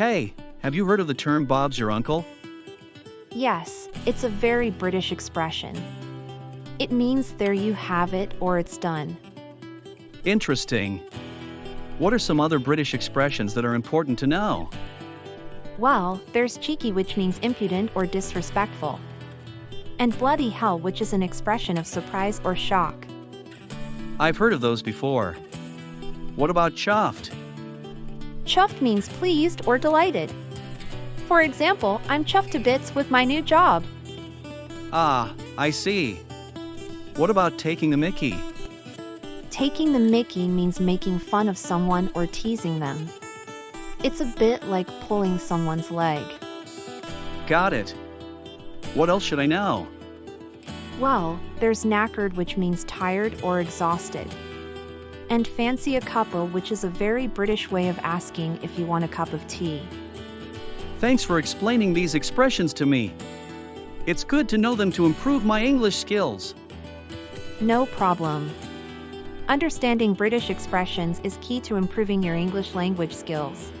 Hey, have you heard of the term Bob's your uncle? Yes, it's a very British expression. It means there you have it or it's done. Interesting. What are some other British expressions that are important to know? Well, there's cheeky, which means impudent or disrespectful. And bloody hell, which is an expression of surprise or shock. I've heard of those before. What about chuffed? Chuffed means pleased or delighted. For example, I'm chuffed to bits with my new job. Ah, I see. What about taking the mickey? Taking the mickey means making fun of someone or teasing them. It's a bit like pulling someone's leg. Got it. What else should I know? Well, there's knackered, which means tired or exhausted. And fancy a cuppa, which is a very British way of asking if you want a cup of tea. Thanks for explaining these expressions to me. It's good to know them to improve my English skills. No problem. Understanding British expressions is key to improving your English language skills.